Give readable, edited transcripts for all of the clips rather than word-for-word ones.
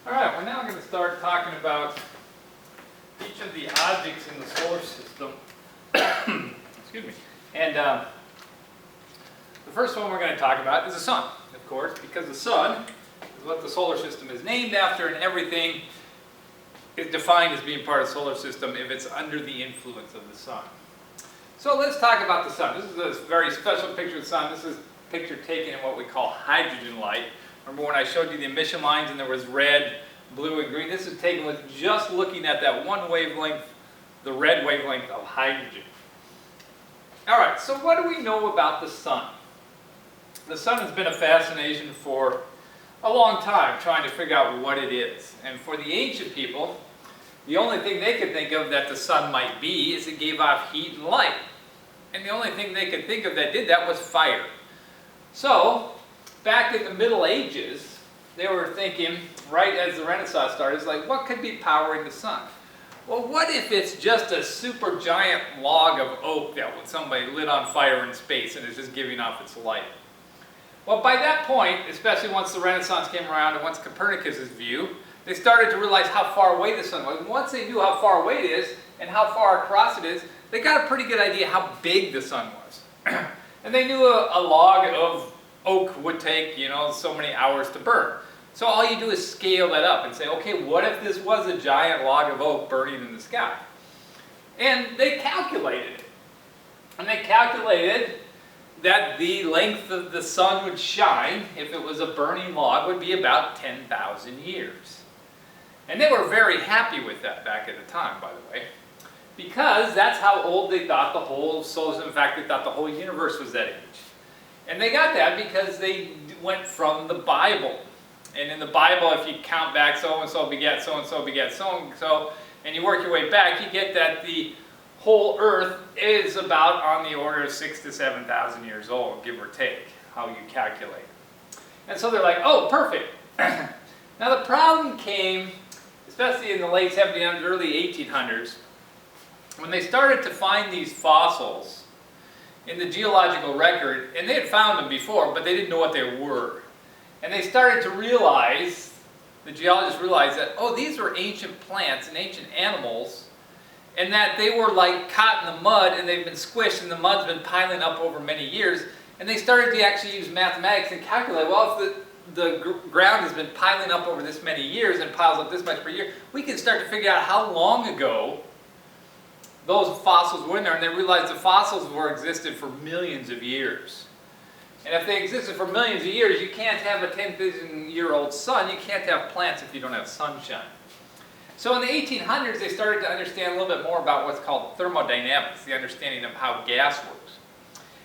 All right, we're now going to start talking about each of the objects in the solar system. Excuse me. And the first one we're going to talk about is the sun, of course, because the sun is what the solar system is named after, and everything is defined as being part of the solar system if it's under the influence of the sun. So let's talk about the sun. This is a very special picture of the sun. This is a picture taken in what we call hydrogen light. Remember when I showed you the emission lines and there was red, blue, and green? This is taken with just looking at that one wavelength, the red wavelength of hydrogen. All right, so what do we know about the sun? The sun has been a fascination for a long time, trying to figure out what it is. And for the ancient people, the only thing they could think of that the sun might be is it gave off heat and light. And the only thing they could think of that did that was fire. So, back in the Middle Ages, they were thinking, right as the Renaissance started, it's like, what could be powering the sun? Well, what if it's just a super giant log of oak that somebody lit on fire in space and is just giving off its light? Well, by that point, especially once the Renaissance came around and once Copernicus's view, they started to realize how far away the sun was. And once they knew how far away it is and how far across it is, they got a pretty good idea how big the sun was. And they knew a log of oak would take, so many hours to burn. So all you do is scale that up and say, okay, what if this was a giant log of oak burning in the sky? And they calculated it. And they calculated that the length of the sun would shine, if it was a burning log, would be about 10,000 years. And they were very happy with that back at the time, by the way, because that's how old they thought the whole solar system, in fact, they thought the whole universe was that age. And they got that because they went from the Bible. And in the Bible, if you count back so-and-so begat so-and-so begat so-and-so, and you work your way back, you get that the whole Earth is about on the order of 6,000 to 7,000 years old, give or take, how you calculate. And so they're like, oh, perfect. Now the problem came, especially in the late 1700s, early 1800s, when they started to find these fossils in the geological record, and they had found them before, but they didn't know what they were. And they started to realize, the geologists realized that, oh, these were ancient plants and ancient animals, and that they were like caught in the mud and they've been squished and the mud's been piling up over many years. And they started to actually use mathematics and calculate, well, if the ground has been piling up over this many years and piles up this much per year, we can start to figure out how long ago those fossils were in there. And they realized the fossils existed for millions of years. And if they existed for millions of years, you can't have a 10,000-year-old sun. You can't have plants if you don't have sunshine. So in the 1800s, they started to understand a little bit more about what's called thermodynamics, the understanding of how gas works.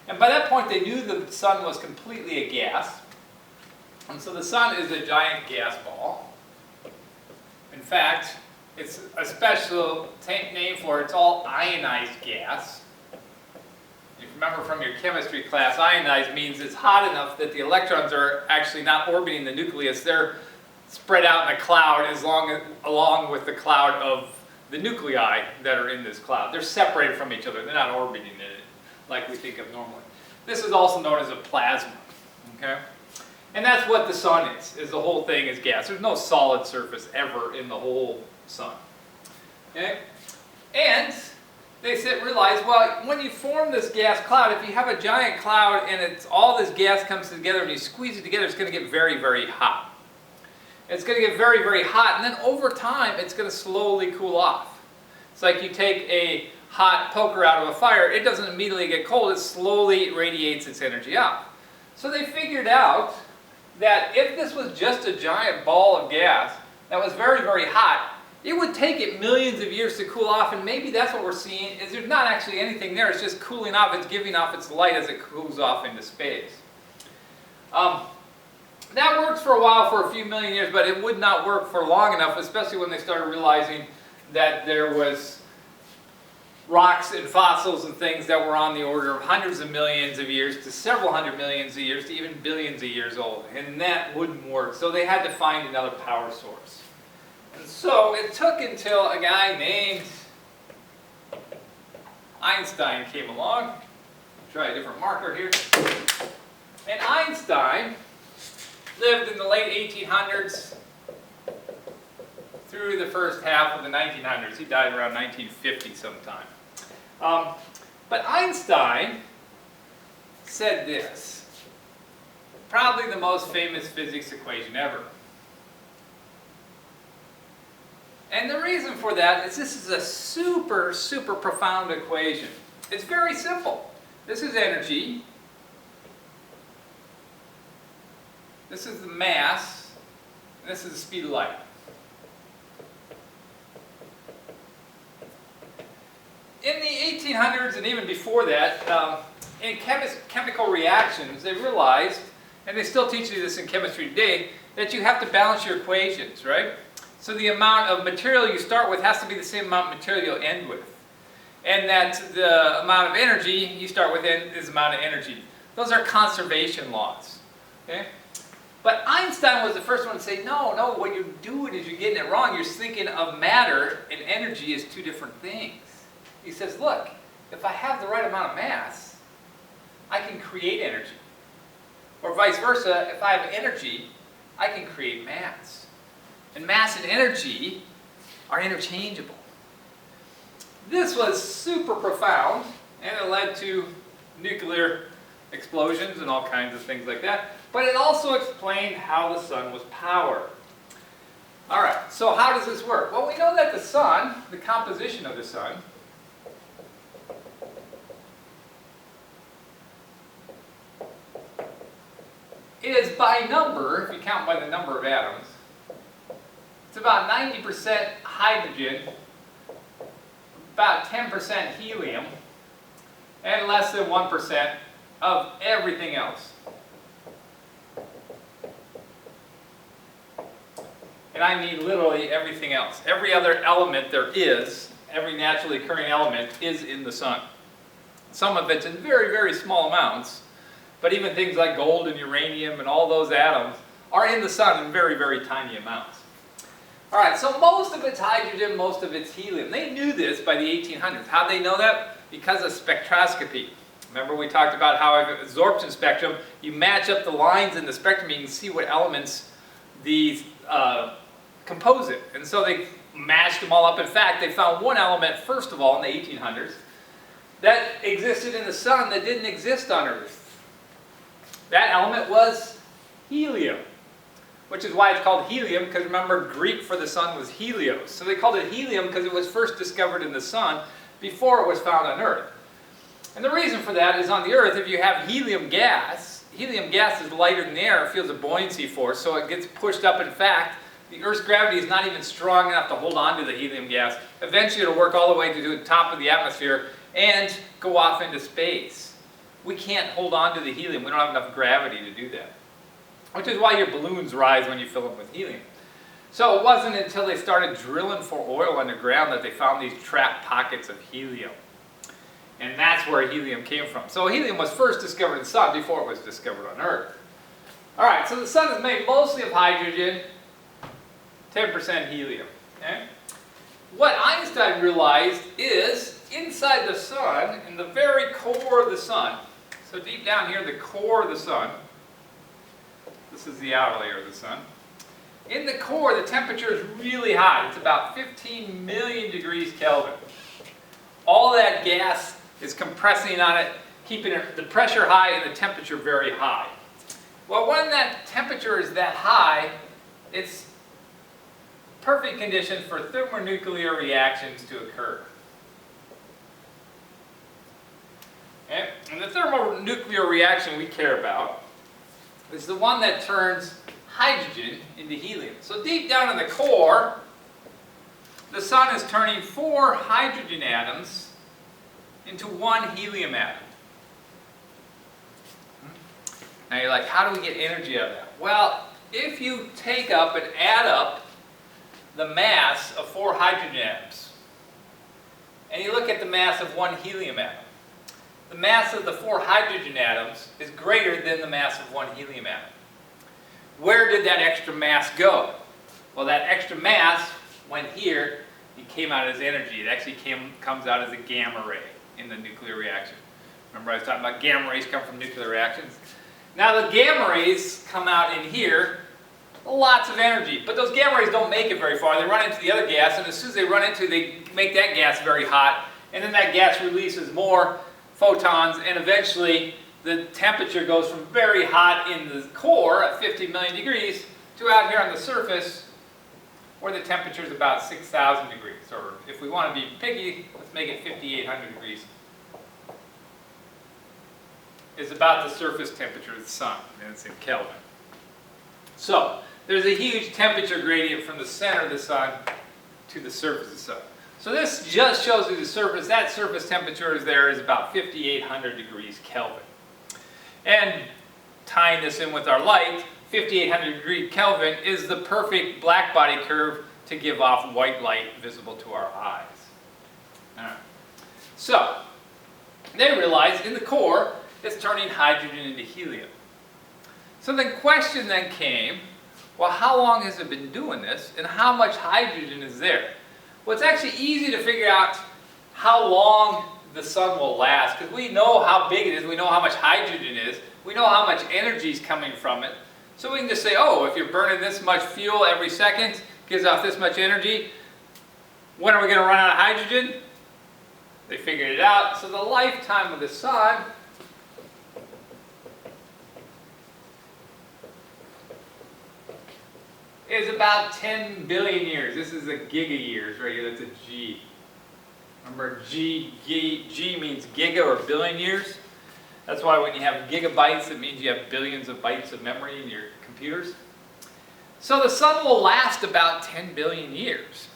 And by that point, they knew the sun was completely a gas. And so the sun is a giant gas ball. In fact, it's a special name for it. It's all ionized gas. If you remember from your chemistry class, ionized means it's hot enough that the electrons are actually not orbiting the nucleus. They're spread out in a cloud along with the cloud of the nuclei that are in this cloud. They're separated from each other. They're not orbiting it like we think of normally. This is also known as a plasma. Okay? And that's what the sun is the whole thing is gas. There's no solid surface ever in the whole sun. Okay? And they realized, well, when you form this gas cloud, if you have a giant cloud and all this gas comes together and you squeeze it together, it's going to get very, very hot. It's going to get very, very hot, and then over time, it's going to slowly cool off. It's like you take a hot poker out of a fire, it doesn't immediately get cold, it slowly radiates its energy out. So they figured out that if this was just a giant ball of gas that was very, very hot, it would take it millions of years to cool off, and maybe that's what we're seeing, is there's not actually anything there, it's just cooling off, it's giving off its light as it cools off into space. That works for a while, for a few million years, but it would not work for long enough, especially when they started realizing that there was rocks and fossils and things that were on the order of hundreds of millions of years to several hundred millions of years to even billions of years old. And that wouldn't work. So they had to find another power source. And so it took until a guy named Einstein came along. Try a different marker here. And Einstein lived in the late 1800s through the first half of the 1900s. He died around 1950 sometime. But Einstein said this, probably the most famous physics equation ever. And the reason for that is this is a super, super profound equation. It's very simple. This is energy. This is the mass. And this is the speed of light. In the 1800s and even before that, in chemical reactions, they realized, and they still teach you this in chemistry today, that you have to balance your equations, right? So the amount of material you start with has to be the same amount of material you'll end with. And that the amount of energy you start with is the amount of energy. Those are conservation laws. Okay? But Einstein was the first one to say, no, what you're doing is you're getting it wrong. You're thinking of matter and energy as two different things. He says, look, if I have the right amount of mass, I can create energy. Or vice versa, if I have energy, I can create mass. And mass and energy are interchangeable. This was super profound, and it led to nuclear explosions and all kinds of things like that. But it also explained how the sun was powered. All right, so how does this work? Well, we know that the sun, the composition of the sun, is by number, if you count by the number of atoms, it's about 90% hydrogen, about 10% helium, and less than 1% of everything else. And I mean literally everything else. Every other element there is, every naturally occurring element is in the sun. Some of it's in very, very small amounts, but even things like gold and uranium and all those atoms are in the sun in very, very tiny amounts. All right, so most of it's hydrogen, most of it's helium. They knew this by the 1800s. How'd they know that? Because of spectroscopy. Remember we talked about how absorption spectrum, you match up the lines in the spectrum, you can see what elements these compose it. And so they matched them all up. In fact, they found one element, first of all, in the 1800s, that existed in the sun that didn't exist on Earth. That element was helium, which is why it's called helium, because remember, Greek for the sun was helios. So they called it helium because it was first discovered in the sun before it was found on Earth. And the reason for that is on the Earth, if you have helium gas is lighter than the air, it feels a buoyancy force, so it gets pushed up. In fact, the Earth's gravity is not even strong enough to hold on to the helium gas. Eventually it'll work all the way to the top of the atmosphere and go off into space. We can't hold on to the helium. We don't have enough gravity to do that. Which is why your balloons rise when you fill them with helium. So it wasn't until they started drilling for oil underground that they found these trapped pockets of helium. And that's where helium came from. So helium was first discovered in the sun before it was discovered on Earth. All right, so the sun is made mostly of hydrogen, 10% helium. Okay? What Einstein realized is inside the sun, in the very core of the sun, so deep down here, the core of the sun, this is the outer layer of the sun. In the core, the temperature is really hot. It's about 15 million degrees Kelvin. All that gas is compressing on it, keeping the pressure high and the temperature very high. Well, when that temperature is that high, it's perfect conditions for thermonuclear reactions to occur. Okay? And the thermonuclear reaction we care about is the one that turns hydrogen into helium. So deep down in the core, the sun is turning 4 hydrogen atoms into 1 helium atom. Now you're like, how do we get energy out of that? Well, if you take up and add up the mass of 4 hydrogen atoms, and you look at the mass of 1 helium atom, the mass of the 4 hydrogen atoms is greater than the mass of 1 helium atom. Where did that extra mass go? Well, that extra mass went here. It came out as energy. It actually comes out as a gamma ray in the nuclear reaction. Remember I was talking about gamma rays come from nuclear reactions? Now the gamma rays come out in here lots of energy. But those gamma rays don't make it very far. They run into the other gas, and as soon as they run into it, they make that gas very hot, and then that gas releases more photons, and eventually the temperature goes from very hot in the core at 50 million degrees to out here on the surface where the temperature is about 6,000 degrees. Or if we want to be picky, let's make it 5,800 degrees. Is about the surface temperature of the sun, and it's in Kelvin. So there's a huge temperature gradient from the center of the sun to the surface of the sun. So this just shows you the surface. That surface temperature is there is about 5,800 degrees Kelvin. And tying this in with our light, 5,800 degree Kelvin is the perfect black body curve to give off white light visible to our eyes. All right. So they realized in the core it's turning hydrogen into helium. So the question then came, well, how long has it been doing this, and how much hydrogen is there? Well, it's actually easy to figure out how long the sun will last, because we know how big it is, we know how much hydrogen is, we know how much energy is coming from it. So we can just say, oh, if you're burning this much fuel every second, gives off this much energy, when are we going to run out of hydrogen? They figured it out. So the lifetime of the sun is about 10 billion years. This is a giga years right here. That's a G. Remember, G means giga or billion years. That's why when you have gigabytes, it means you have billions of bytes of memory in your computers. So the sun will last about 10 billion years.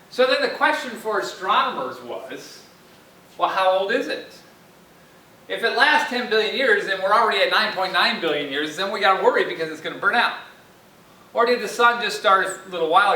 So then the question for astronomers was, well, how old is it? If it lasts 10 billion years, then we're already at 9.9 billion years, then we got to worry because it's going to burn out. Or did the sun just start a little while ago?